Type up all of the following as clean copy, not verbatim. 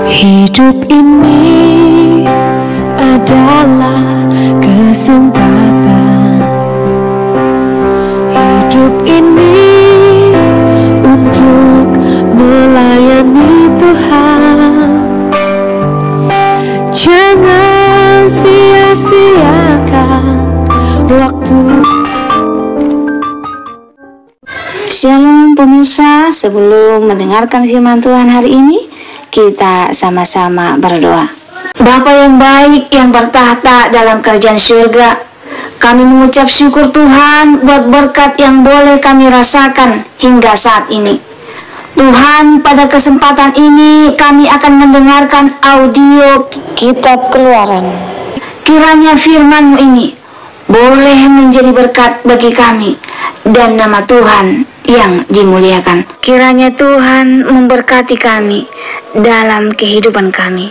Hidup ini adalah kesempatan. Hidup ini untuk melayani Tuhan. Jangan sia-siakan waktu. Shalom pemirsa, sebelum mendengarkan firman Tuhan hari ini, kita sama-sama berdoa. Bapa yang baik yang bertahta dalam kerajaan surga, kami mengucap syukur Tuhan buat berkat yang boleh kami rasakan hingga saat ini. Tuhan, pada kesempatan ini kami akan mendengarkan audio Kitab Keluaran. Kiranya firman-Mu ini boleh menjadi berkat bagi kami dan nama Tuhan yang dimuliakan. Kiranya Tuhan memberkati kami dalam kehidupan kami.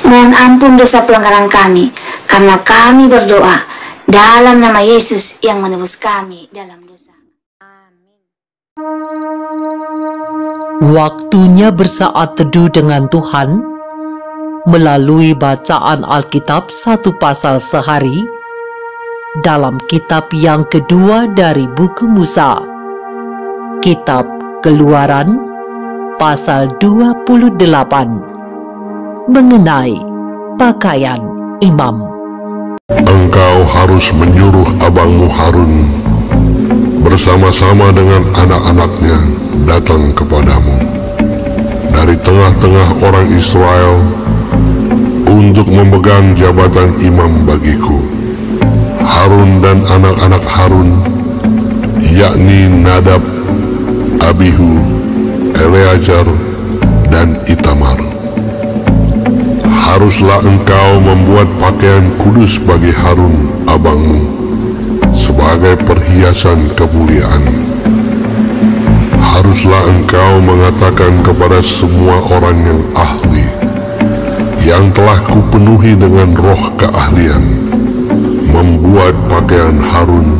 Mohon ampun dosa pelanggaran kami, karena kami berdoa dalam nama Yesus yang menebus kami dalam dosa. Amin. Waktunya bersaat teduh dengan Tuhan melalui bacaan Alkitab satu pasal sehari dalam kitab yang kedua dari buku Musa, Kitab Keluaran pasal 28 mengenai pakaian imam. Engkau harus menyuruh abangmu Harun bersama-sama dengan anak-anaknya datang kepadamu dari tengah-tengah orang Israel untuk memegang jabatan imam bagiku. Harun dan anak-anak Harun, yakni Nadab, Abihu, Eleazar, dan Itamar. Haruslah engkau membuat pakaian kudus bagi Harun abangmu sebagai perhiasan kemuliaan. Haruslah engkau mengatakan kepada semua orang yang ahli, yang telah kupenuhi dengan roh keahlian, membuat pakaian Harun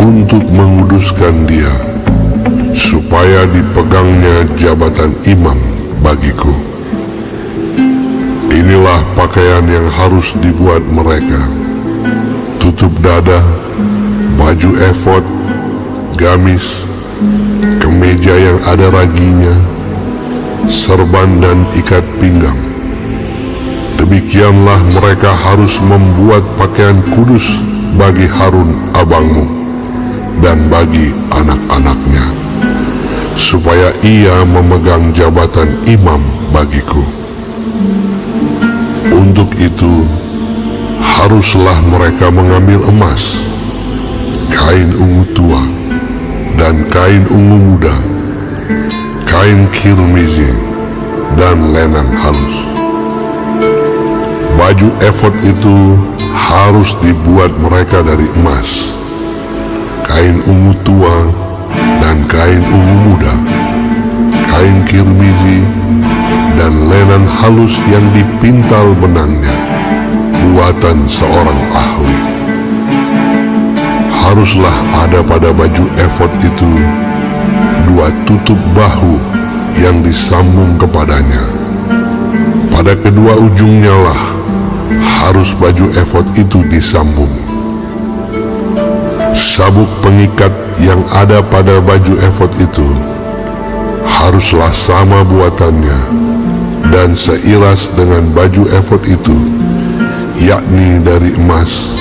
untuk menguduskan dia, supaya dipegangnya jabatan imam bagiku. Inilah pakaian yang harus dibuat mereka: tutup dada, baju efod, gamis, kemeja yang ada raginya, serban dan ikat pinggang. Demikianlah mereka harus membuat pakaian kudus bagi Harun abangmu dan bagi anak-anaknya, supaya ia memegang jabatan imam bagiku. Untuk itu, haruslah mereka mengambil emas, kain ungu tua, dan kain ungu muda, kain kirmizi, dan lenan halus. Baju efod itu harus dibuat mereka dari emas, kain ungu tua, dan kain ungu muda, kain kirmizi, dan lenan halus yang dipintal benangnya, buatan seorang ahli. Haruslah ada pada baju efod itu 2 tutup bahu yang disambung kepadanya. Pada kedua ujungnya lah harus baju efod itu disambung. Sabuk pengikat yang ada pada baju efod itu haruslah sama buatannya dan seiras dengan baju efod itu, yakni dari emas,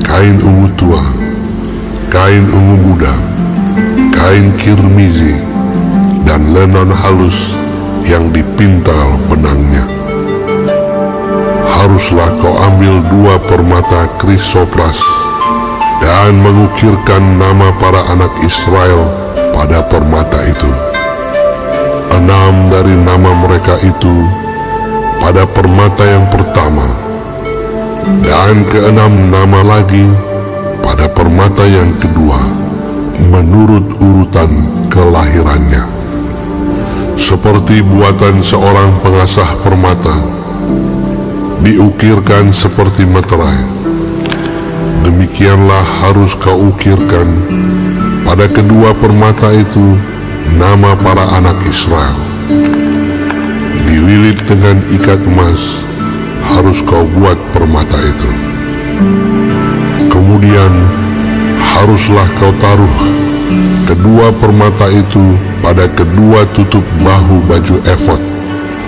kain ungu tua, kain ungu muda, kain kirmizi, dan lenan halus yang dipintal benangnya. Haruslah kau ambil 2 permata krisopras dan mengukirkan nama para anak Israel pada permata itu. 6 dari nama mereka itu pada permata yang pertama, dan ke-6 nama lagi pada permata yang kedua, menurut urutan kelahirannya. Seperti buatan seorang pengasah permata, diukirkan seperti meterai. Demikianlah harus kau ukirkan pada kedua permata itu nama para anak Israel. Di dililit dengan ikat emas, harus kau buat permata itu. Kemudian haruslah kau taruh kedua permata itu pada kedua tutup bahu baju efod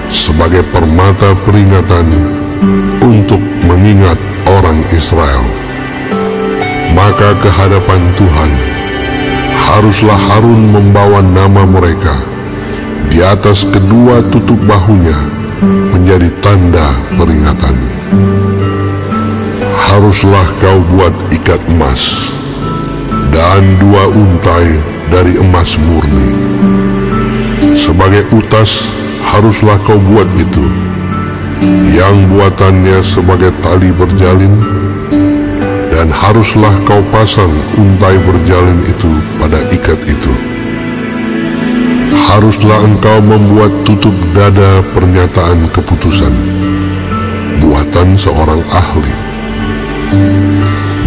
sebagai permata peringatan untuk mengingat orang Israel. Maka ke hadapan Tuhan haruslah Harun membawa nama mereka di atas kedua tutup bahunya menjadi tanda peringatan. Haruslah kau buat ikat emas dan 2 untai dari emas murni. Sebagai utas haruslah kau buat itu, yang buatannya sebagai tali berjalin, dan haruslah kau pasang untai berjalin itu pada ikat itu. Haruslah engkau membuat tutup dada pernyataan keputusan, buatan seorang ahli.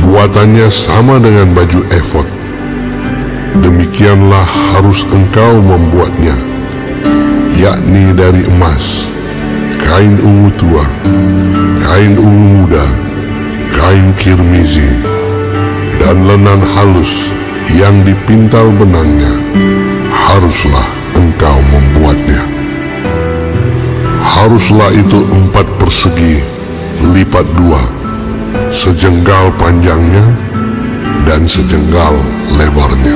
Buatannya sama dengan baju efod. Demikianlah harus engkau membuatnya, yakni dari emas, kain ungu tua, kain ungu muda, kain kirmizi, dan lenan halus yang dipintal benangnya. Haruslah engkau membuatnya. Haruslah itu 4 persegi lipat 2, sejenggal panjangnya dan sejenggal lebarnya.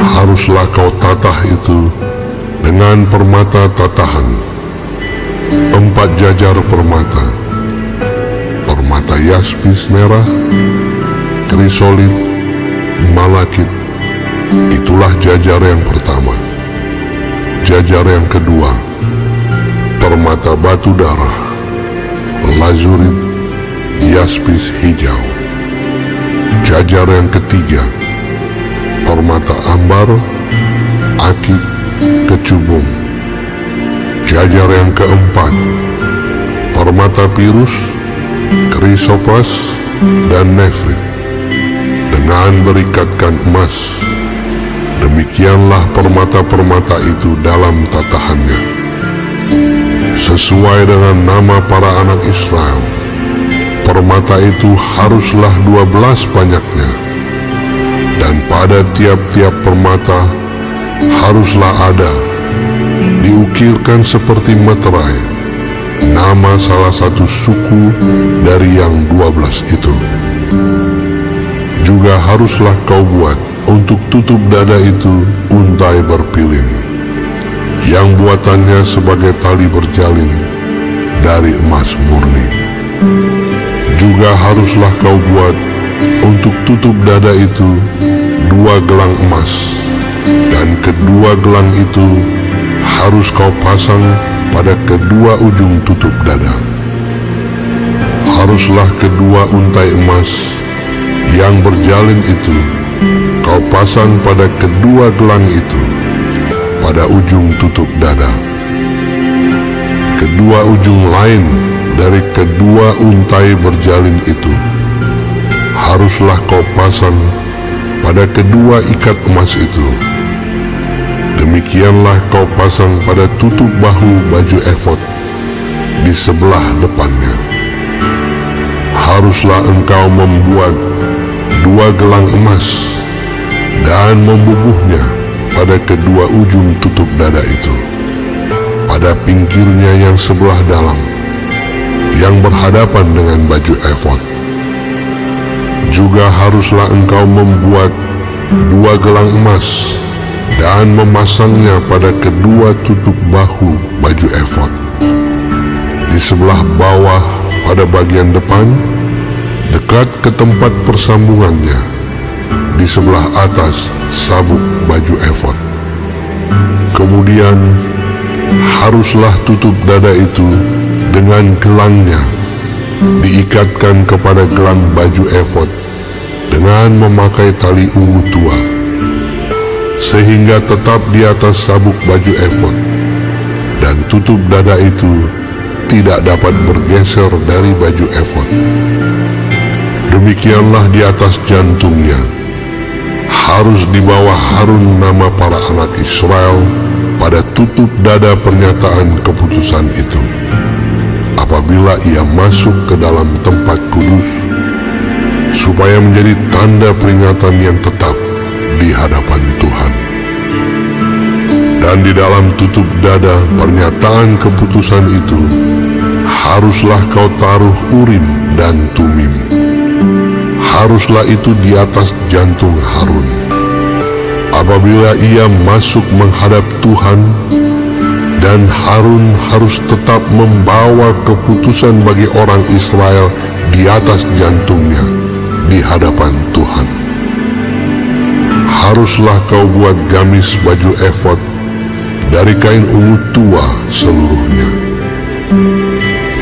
Haruslah kau tatah itu dengan permata tatahan, 4 jajar permata, permata yaspis merah, krisolit, malakit. Itulah jajar yang pertama. Jajar yang kedua, permata batu darah, lazurit, yaspis hijau. Jajar yang ketiga, permata ambar, akik, kecubung. Jajar yang keempat, permata pirus, krisopas, dan nefrit, dengan berikatkan emas. Demikianlah permata-permata itu dalam tatahannya, sesuai dengan nama para anak Israel. Permata itu haruslah 12 banyaknya, dan pada tiap-tiap permata haruslah ada diukirkan seperti meterai nama salah satu suku dari yang 12 itu. Juga haruslah kau buat untuk tutup dada itu untai berpilin, yang buatannya sebagai tali berjalin dari emas murni. Juga haruslah kau buat untuk tutup dada itu 2 gelang emas, dan kedua gelang itu harus kau pasang pada kedua ujung tutup dada. Haruslah kedua untai emas yang berjalin itu kau pasang pada kedua gelang itu pada ujung tutup dada. Kedua ujung lain dari kedua untai berjalin itu haruslah kau pasang pada kedua ikat emas itu. Demikianlah kau pasang pada tutup bahu baju efod di sebelah depannya. Haruslah engkau membuat 2 gelang emas dan membubuhnya pada kedua ujung tutup dada itu, pada pinggirnya yang sebelah dalam, yang berhadapan dengan baju efod. Juga haruslah engkau membuat 2 gelang emas dan memasangnya pada kedua tutup bahu baju efod, di sebelah bawah pada bagian depan, dekat ke tempat persambungannya, di sebelah atas sabuk baju efod. Kemudian haruslah tutup dada itu dengan gelangnya diikatkan kepada gelang baju efod dengan memakai tali ungu tua, sehingga tetap di atas sabuk baju efod, dan tutup dada itu tidak dapat bergeser dari baju efod. Demikianlah di atas jantungnya harus di bawah Harun nama para anak Israel, pada tutup dada pernyataan keputusan itu. Apabila ia masuk ke dalam tempat kudus, supaya menjadi tanda peringatan yang tetap di hadapan Tuhan. Dan di dalam tutup dada pernyataan keputusan itu, haruslah kau taruh Urim dan Tumim. Haruslah itu di atas jantung Harun. Apabila ia masuk menghadap Tuhan, dan Harun harus tetap membawa keputusan bagi orang Israel di atas jantungnya di hadapan Tuhan. Haruslah kau buat gamis baju efod dari kain ungu tua seluruhnya.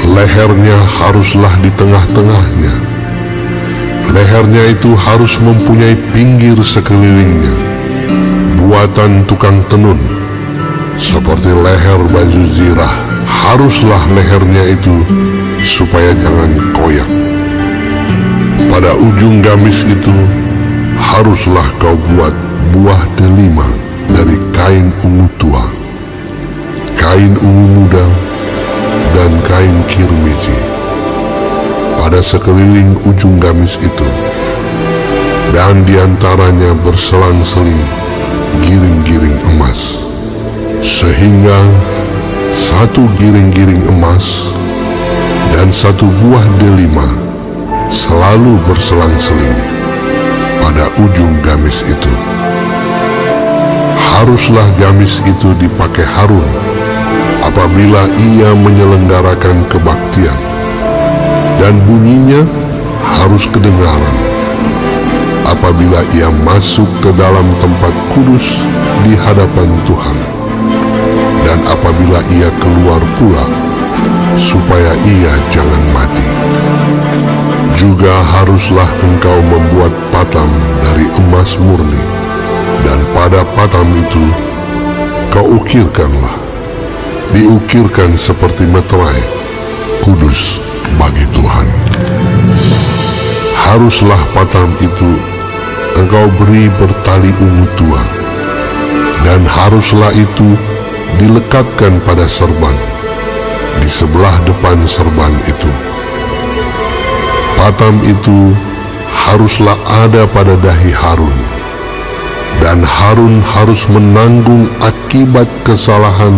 Lehernya haruslah di tengah-tengahnya. Lehernya itu harus mempunyai pinggir sekelilingnya, buatan tukang tenun, seperti leher baju zirah. Haruslah lehernya itu supaya jangan koyak. Pada ujung gamis itu haruslah kau buat buah delima dari kain ungu tua, kain ungu muda, dan kain kirmiji pada sekeliling ujung gamis itu, dan diantaranya berselang-seling giring-giring emas, sehingga satu giring-giring emas dan satu buah delima selalu berselang-seling pada ujung gamis itu. Haruslah gamis itu dipakai Harun apabila ia menyelenggarakan kebaktian, dan bunyinya harus kedengaran apabila ia masuk ke dalam tempat kudus di hadapan Tuhan, dan apabila ia keluar pula, supaya ia jangan mati. Juga haruslah engkau membuat patam dari emas murni, dan pada patam itu kau ukirkanlah, diukirkan seperti meterai, kudus bagi Tuhan. Haruslah patam itu engkau beri bertali ungu tua, dan haruslah itu dilekatkan pada serban di sebelah depan serban itu. Patam itu haruslah ada pada dahi Harun, dan Harun harus menanggung akibat kesalahan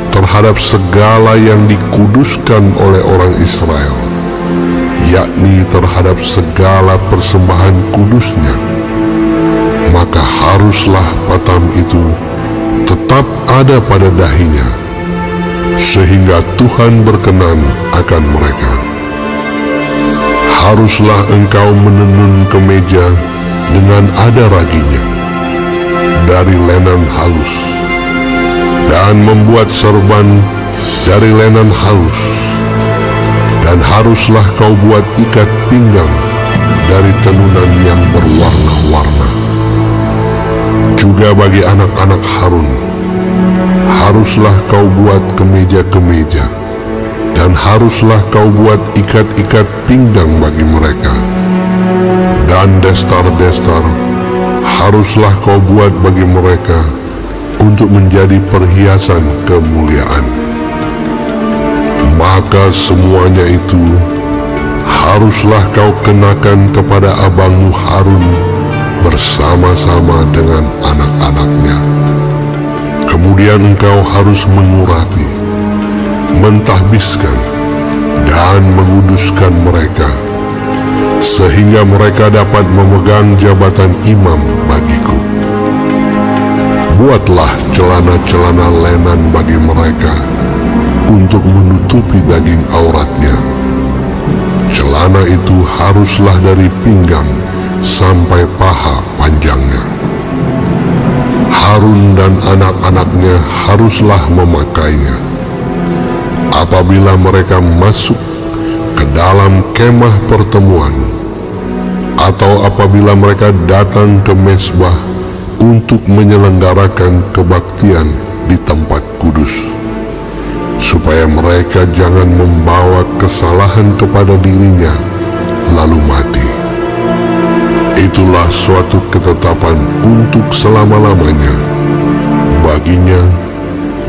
terhadap segala yang dikuduskan oleh orang Israel, yakni terhadap segala persembahan kudusnya. Maka haruslah patam itu tetap ada pada dahinya, sehingga Tuhan berkenan akan mereka. Haruslah engkau menenun kemeja dengan ada raginya dari lenan halus, dan membuat serban dari lenan halus. Dan haruslah kau buat ikat pinggang dari tenunan yang berwarna-warna. Juga bagi anak-anak Harun, haruslah kau buat kemeja-kemeja, dan haruslah kau buat ikat-ikat pinggang bagi mereka. Dan destar-destar haruslah kau buat bagi mereka untuk menjadi perhiasan kemuliaan. Maka semuanya itu haruslah kau kenakan kepada abangmu Harun bersama-sama dengan anak-anaknya. Kemudian engkau harus mengurapi, mentahbiskan, dan menguduskan mereka, sehingga mereka dapat memegang jabatan imam bagiku. Buatlah celana-celana lenan bagi mereka untuk menutupi daging auratnya. Celana itu haruslah dari pinggang sampai paha panjangnya. Harun dan anak-anaknya haruslah memakainya apabila mereka masuk ke dalam kemah pertemuan, atau apabila mereka datang ke mezbah untuk menyelenggarakan kebaktian di tempat kudus, supaya mereka jangan membawa kesalahan kepada dirinya lalu mati. Itulah suatu ketetapan untuk selama-lamanya baginya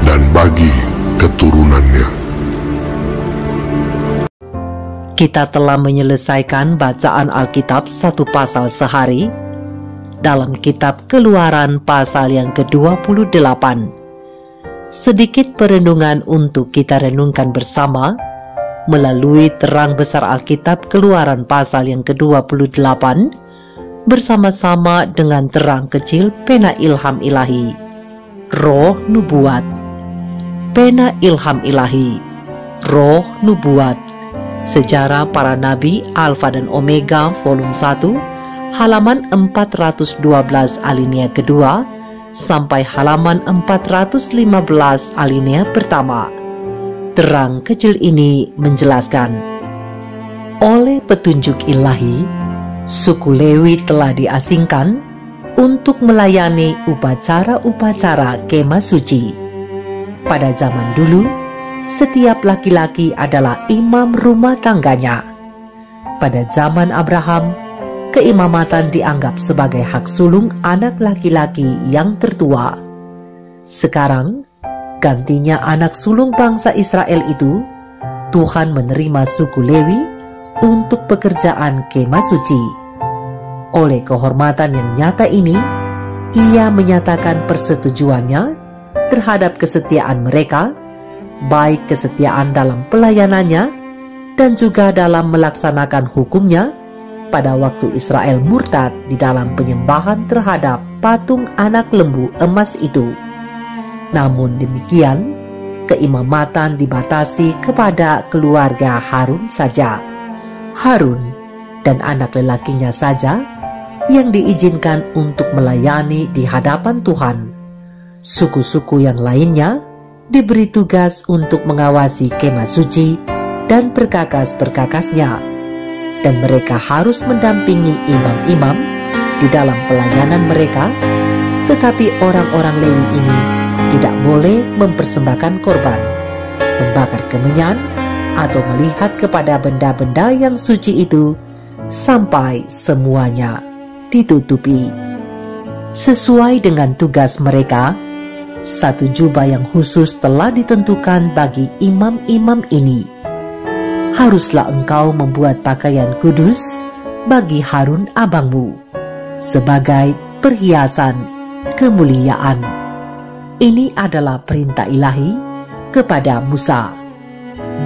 dan bagi keturunannya. Kita telah menyelesaikan bacaan Alkitab satu pasal sehari dalam kitab Keluaran pasal yang ke-28. Sedikit perenungan untuk kita renungkan bersama melalui terang besar Alkitab Keluaran pasal yang ke-28 bersama-sama dengan terang kecil pena ilham ilahi, roh nubuat. Pena ilham ilahi, roh nubuat. Sejarah para nabi Alfa dan Omega volume 1 halaman 412 alinea kedua sampai halaman 415 alinea pertama. Terang kecil ini menjelaskan, oleh petunjuk ilahi, suku Lewi telah diasingkan untuk melayani upacara-upacara kemah suci. Pada zaman dulu, setiap laki-laki adalah imam rumah tangganya. Pada zaman Abraham, keimamatan dianggap sebagai hak sulung anak laki-laki yang tertua. Sekarang, gantinya anak sulung bangsa Israel itu, Tuhan menerima suku Lewi untuk pekerjaan kemah suci. Oleh kehormatan yang nyata ini, Ia menyatakan persetujuannya terhadap kesetiaan mereka, baik kesetiaan dalam pelayanannya dan juga dalam melaksanakan hukumnya pada waktu Israel murtad di dalam penyembahan terhadap patung anak lembu emas itu. Namun demikian, keimamatan dibatasi kepada keluarga Harun saja. Harun dan anak lelakinya saja yang diizinkan untuk melayani di hadapan Tuhan. Suku-suku yang lainnya diberi tugas untuk mengawasi kemah suci dan perkakas-perkakasnya, dan mereka harus mendampingi imam-imam di dalam pelayanan mereka. Tetapi orang-orang Lewi ini tidak boleh mempersembahkan korban, membakar kemenyan, atau melihat kepada benda-benda yang suci itu sampai semuanya ditutupi. Sesuai dengan tugas mereka, satu jubah yang khusus telah ditentukan bagi imam-imam ini. Haruslah engkau membuat pakaian kudus bagi Harun abangmu sebagai perhiasan kemuliaan. Ini adalah perintah ilahi kepada Musa.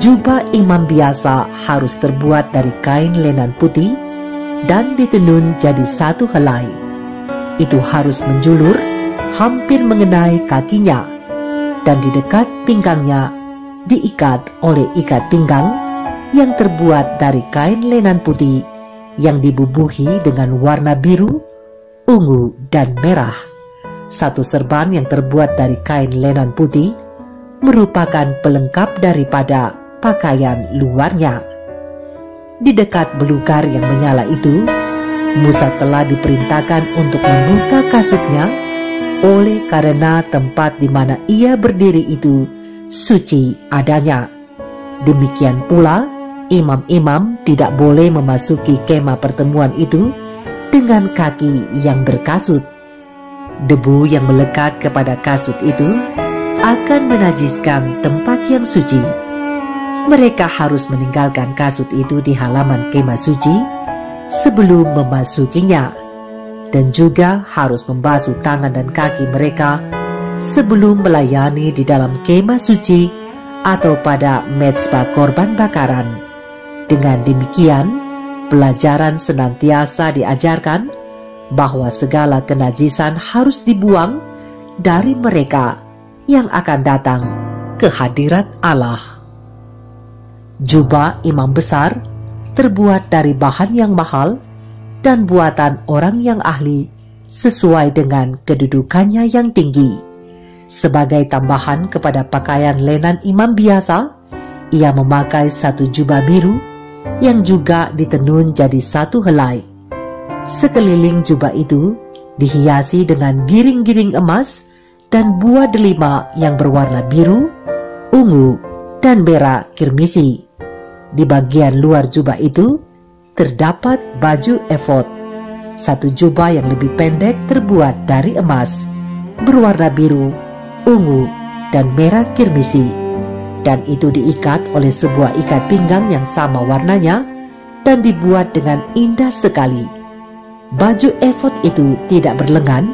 Jubah imam biasa harus terbuat dari kain lenan putih dan ditenun jadi satu helai. Itu harus menjulur hampir mengenai kakinya, dan di dekat pinggangnya diikat oleh ikat pinggang yang terbuat dari kain lenan putih yang dibubuhi dengan warna biru, ungu, dan merah. Satu serban yang terbuat dari kain lenan putih merupakan pelengkap daripada pakaian luarnya. Di dekat belukar yang menyala itu, Musa telah diperintahkan untuk membuka kasutnya, oleh karena tempat di mana ia berdiri itu suci adanya. Demikian pula, imam-imam tidak boleh memasuki kemah pertemuan itu dengan kaki yang berkasut. Debu yang melekat kepada kasut itu akan menajiskan tempat yang suci. Mereka harus meninggalkan kasut itu di halaman kemah suci sebelum memasukinya, dan juga harus membasuh tangan dan kaki mereka sebelum melayani di dalam kemah suci atau pada mezbah korban bakaran. Dengan demikian, pelajaran senantiasa diajarkan bahwa segala kenajisan harus dibuang dari mereka yang akan datang ke hadirat Allah. Jubah imam besar terbuat dari bahan yang mahal dan buatan orang yang ahli sesuai dengan kedudukannya yang tinggi. Sebagai tambahan kepada pakaian lenan imam biasa, ia memakai satu jubah biru yang juga ditenun jadi satu helai. Sekeliling jubah itu dihiasi dengan giring-giring emas dan buah delima yang berwarna biru, ungu, dan merah kirmisi. Di bagian luar jubah itu terdapat baju efod, satu jubah yang lebih pendek terbuat dari emas, berwarna biru, ungu, dan merah kirmisi, dan itu diikat oleh sebuah ikat pinggang yang sama warnanya dan dibuat dengan indah sekali. Baju efod itu tidak berlengan,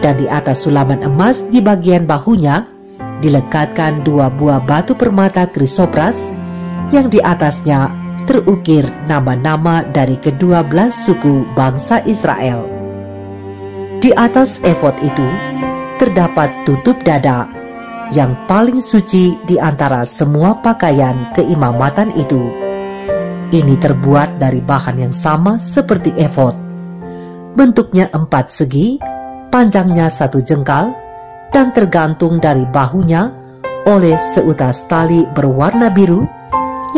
dan di atas sulaman emas di bagian bahunya dilekatkan 2 buah batu permata krisopras yang di atasnya terukir nama-nama dari ke-12 suku bangsa Israel. Di atas efod itu terdapat tutup dada yang paling suci di antara semua pakaian keimamatan itu. Ini terbuat dari bahan yang sama seperti efod. Bentuknya 4 segi, panjangnya 1 jengkal, dan tergantung dari bahunya oleh seutas tali berwarna biru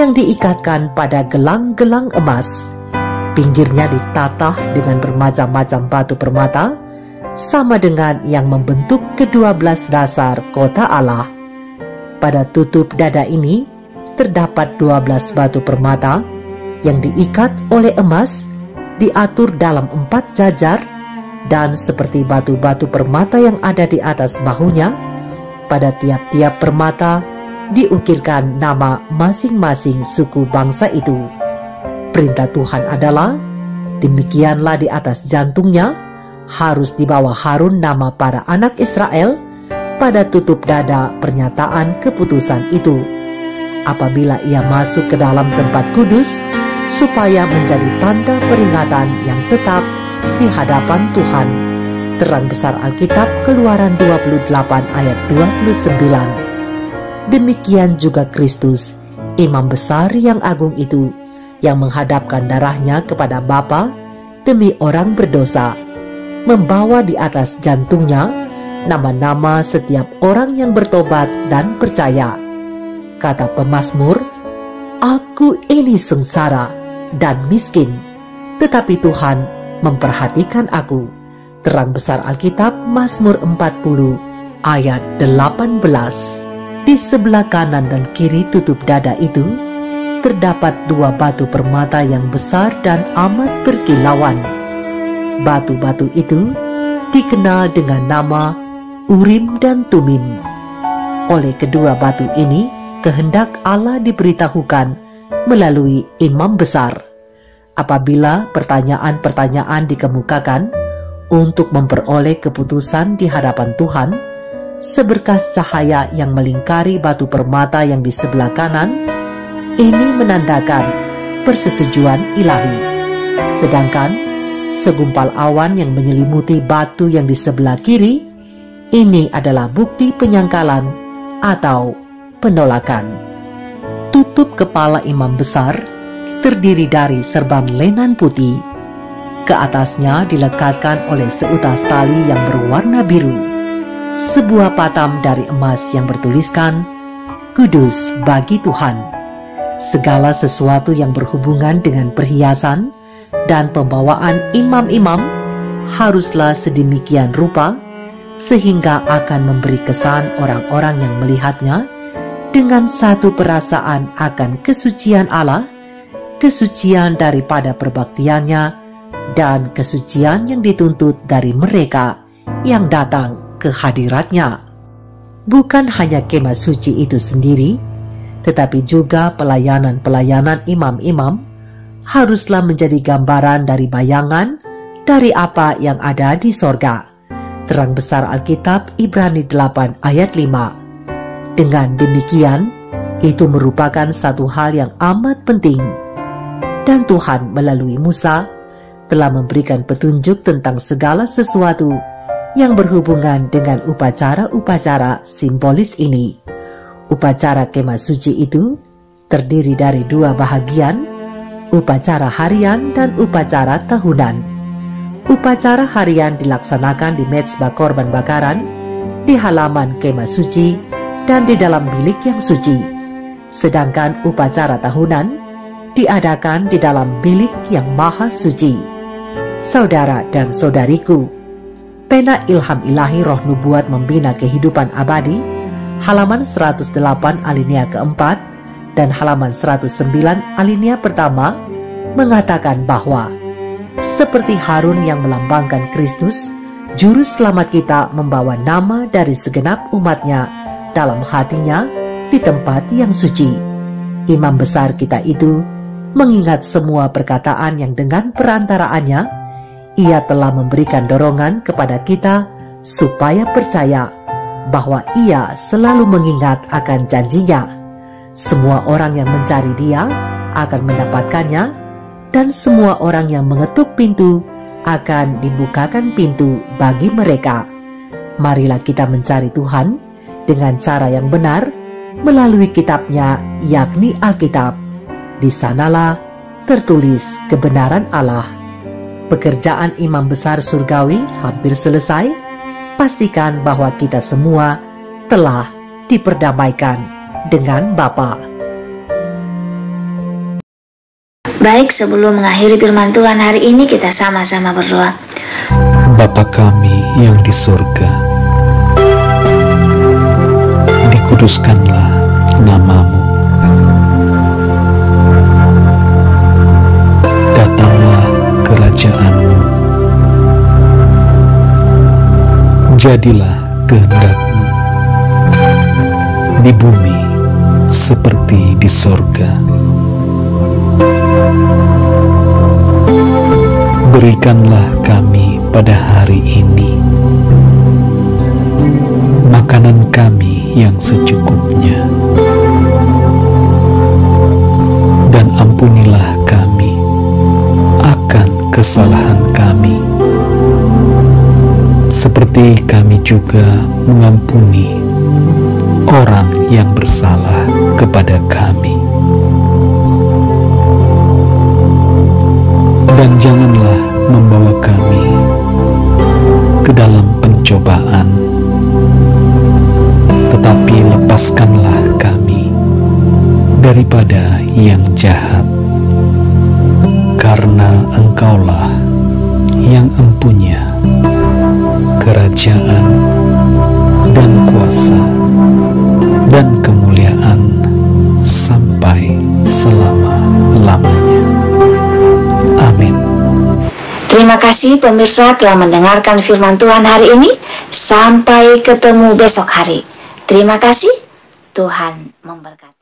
yang diikatkan pada gelang-gelang emas. Pinggirnya ditatah dengan bermacam-macam batu permata, sama dengan yang membentuk ke-12 dasar kota Allah. Pada tutup dada ini terdapat 12 batu permata yang diikat oleh emas, diatur dalam 4 jajar, dan seperti batu-batu permata yang ada di atas bahunya, pada tiap-tiap permata diukirkan nama masing-masing suku bangsa itu. Perintah Tuhan adalah, demikianlah di atas jantungnya harus dibawa Harun nama para anak Israel pada tutup dada pernyataan keputusan itu, apabila ia masuk ke dalam tempat kudus, supaya menjadi tanda peringatan yang tetap di hadapan Tuhan. Terang besar Alkitab, Keluaran 28 ayat 29. Demikian juga Kristus, imam besar yang agung itu, yang menghadapkan darahnya kepada Bapa demi orang berdosa, membawa di atas jantungnya nama-nama setiap orang yang bertobat dan percaya. Kata pemazmur, "Aku ini sengsara dan miskin, tetapi Tuhan memperhatikan aku." Terang besar Alkitab, Mazmur 40 ayat 18. Di sebelah kanan dan kiri tutup dada itu terdapat 2 batu permata yang besar dan amat berkilauan. Batu-batu itu dikenal dengan nama Urim dan Tumim. Oleh kedua batu ini, kehendak Allah diberitahukan melalui imam besar. Apabila pertanyaan-pertanyaan dikemukakan untuk memperoleh keputusan di hadapan Tuhan, seberkas cahaya yang melingkari batu permata yang di sebelah kanan, ini menandakan persetujuan ilahi. Sedangkan segumpal awan yang menyelimuti batu yang di sebelah kiri, ini adalah bukti penyangkalan atau penolakan. Tutup kepala imam besar terdiri dari serban lenan putih. Ke atasnya dilekatkan oleh seutas tali yang berwarna biru sebuah patam dari emas yang bertuliskan, "Kudus bagi Tuhan." Segala sesuatu yang berhubungan dengan perhiasan dan pembawaan imam-imam haruslah sedemikian rupa sehingga akan memberi kesan orang-orang yang melihatnya dengan satu perasaan akan kesucian Allah, kesucian daripada perbaktiannya, dan kesucian yang dituntut dari mereka yang datang ke hadiratnya. Bukan hanya kemah suci itu sendiri, tetapi juga pelayanan-pelayanan imam-imam haruslah menjadi gambaran dari bayangan dari apa yang ada di sorga. Terang besar Alkitab, Ibrani 8 ayat 5. Dengan demikian, itu merupakan satu hal yang amat penting. Dan Tuhan melalui Musa telah memberikan petunjuk tentang segala sesuatu yang berhubungan dengan upacara-upacara simbolis ini. Upacara kemah suci itu terdiri dari 2 bahagian, upacara harian dan upacara tahunan. Upacara harian dilaksanakan di mezbah korban bakaran, di halaman kemah suci, dan di dalam bilik yang suci. Sedangkan upacara tahunan diadakan di dalam bilik yang maha suci. Saudara dan saudariku, pena ilham ilahi Roh Nubuat Membina Kehidupan Abadi, halaman 108 alinea keempat dan halaman 109 alinea pertama mengatakan bahwa seperti Harun yang melambangkan Kristus, Juru Selamat kita membawa nama dari segenap umatnya dalam hatinya di tempat yang suci. Imam besar kita itu mengingat semua perkataan yang dengan perantaraannya ia telah memberikan dorongan kepada kita supaya percaya bahwa ia selalu mengingat akan janjinya. Semua orang yang mencari dia akan mendapatkannya, dan semua orang yang mengetuk pintu akan dibukakan pintu bagi mereka. Marilah kita mencari Tuhan dengan cara yang benar melalui kitabnya, yakni Alkitab. Di sanalah tertulis kebenaran Allah. Pekerjaan imam besar surgawi hampir selesai. Pastikan bahwa kita semua telah diperdamaikan dengan Bapa. Baik, sebelum mengakhiri firman Tuhan hari ini, kita sama-sama berdoa. Bapa kami yang di surga, dikuduskanlah nama-Mu. Datanglah kerajaan-Mu. Jadilah kehendak-Mu di bumi seperti di sorga. Berikanlah kami pada hari ini makanan kami yang secukupnya, dan ampunilah kami akan kesalahan kami, seperti kami juga mengampuni orang yang bersalah kepada kami. Dan janganlah membawa kami ke dalam pencobaan, tetapi lepaskanlah kami daripada yang jahat, karena Engkaulah yang empunya kerajaan dan kuasa dan kemuliaan sampai selama-lamanya. Amin. Terima kasih pemirsa telah mendengarkan firman Tuhan hari ini. Sampai ketemu besok hari. Terima kasih. Tuhan memberkati.